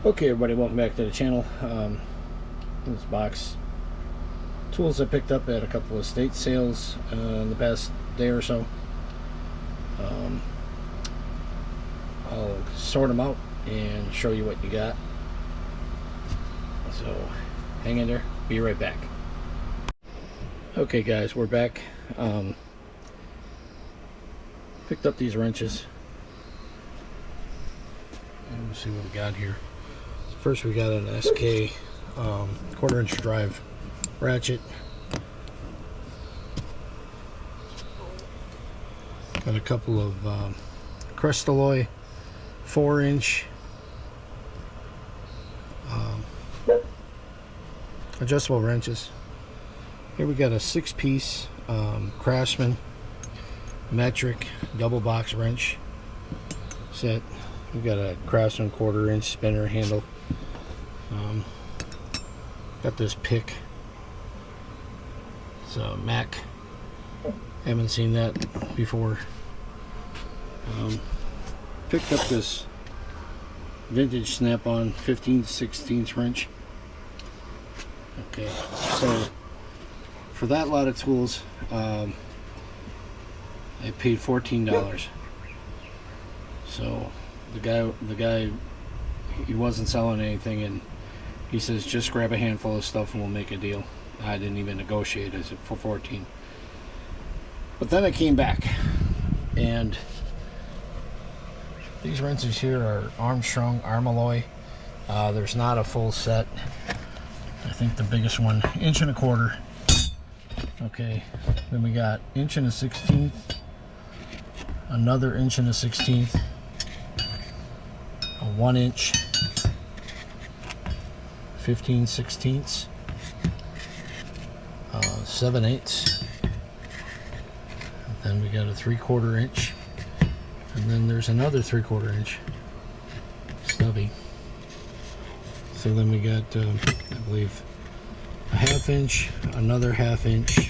Okay, everybody, welcome back to the channel. This box tools I picked up at a couple of estate sales in the past day or so. I'll sort them out and show you what you got. So hang in there, be right back. Okay guys, we're back. Picked up these wrenches. And we'll see what we got here. First we got an SK 1/4 inch drive ratchet. Got a couple of Crystalloy 4-inch adjustable wrenches. Here we got a 6-piece Craftsman metric double box wrench set. We got a Craftsman 1/4 inch spinner handle. Got this pick. It's a Mac. Haven't seen that before. Picked up this vintage Snap-on 15/16 wrench. Okay, so for that lot of tools, I paid $14. So the guy, he wasn't selling anything, and he says just grab a handful of stuff and we'll make a deal. I didn't even negotiate. I said for 14. But then I came back, and these wrenches here are Armstrong Armalloy. There's not a full set. I think the biggest one, 1.25 inches. Okay, then we got 1 1/16, another 1 1/16, a 1-inch 15/16, 7/8. Then we got a 3/4 inch, and then there's another 3/4 inch stubby. So then we got, I believe, a 1/2 inch, another 1/2 inch,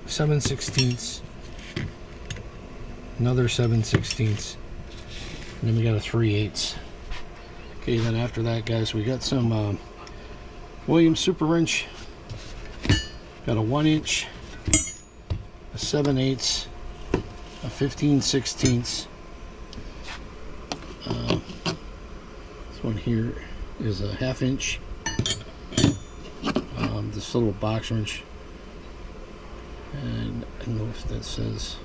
7/16, another 7/16, and then we got a 3/8. Okay, then after that, guys, we got some Williams Super Wrench. Got a 1-inch, a 7/8, a 15/16. This one here is a 1/2 inch. This little box wrench, and I don't know if that says,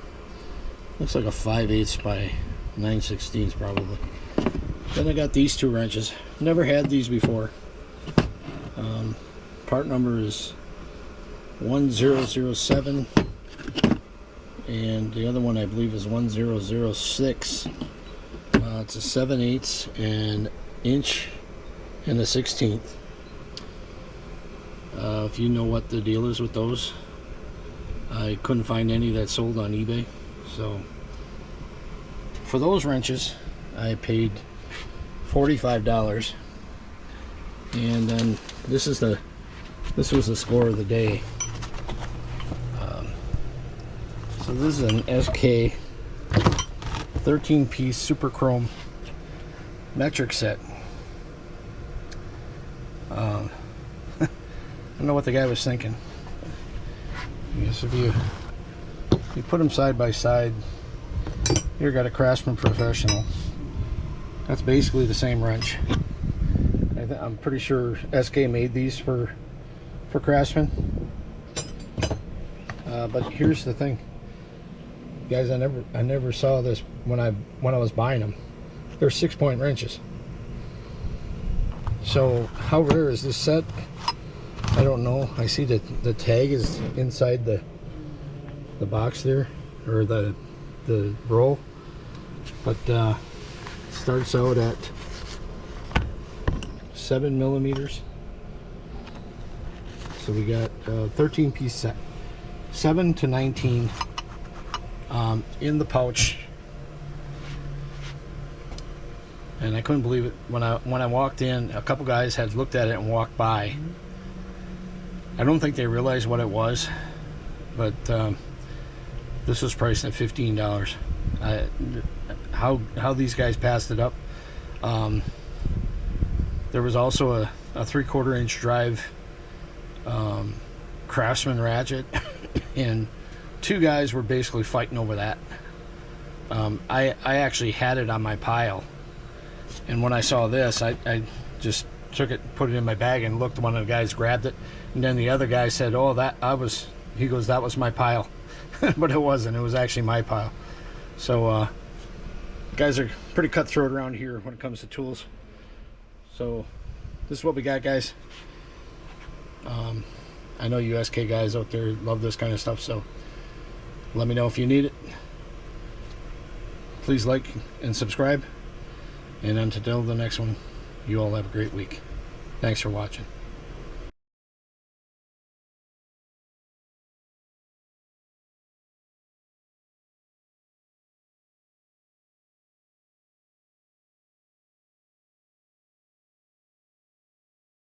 looks like a 5/8 by 9/16 probably. Then I got these two wrenches. Never had these before. Part number is 1007, and the other one I believe is 1006. It's a 7/8 and 1 1/16. If you know what the deal is with those, I couldn't find any that sold on eBay. So for those wrenches, I paid $45. And then this was the score of the day. So this is an SK 13-piece Super Chrome metric set. I don't know what the guy was thinking. I guess if you put them side by side, here got a Craftsman Professional. That's basically the same wrench. I'm pretty sure SK made these for Craftsman. But here's the thing, guys. I never saw this when I was buying them. They're 6-point wrenches. So how rare is this set? I don't know. I see that the tag is inside the box there, or the roll. But it starts out at 7 millimeters. So we got a 13-piece set, 7 to 19 in the pouch. And I couldn't believe it when I walked in. A couple guys had looked at it and walked by. I don't think they realized what it was, but this was priced at $15. How these guys passed it up, There was also a 3/4 inch drive Craftsman ratchet, and two guys were basically fighting over that. I actually had it on my pile, and when I saw this, I just took it, put it in my bag, and looked. One of the guys grabbed it, and then the other guy said, "Oh, he goes, that was my pile," but it wasn't. It was actually my pile. So guys are pretty cutthroat around here when it comes to tools. So this is what we got, guys. I know you SK guys out there love this kind of stuff, so let me know if you need it. Please like and subscribe, and until the next one, you all have a great week. Thanks for watching.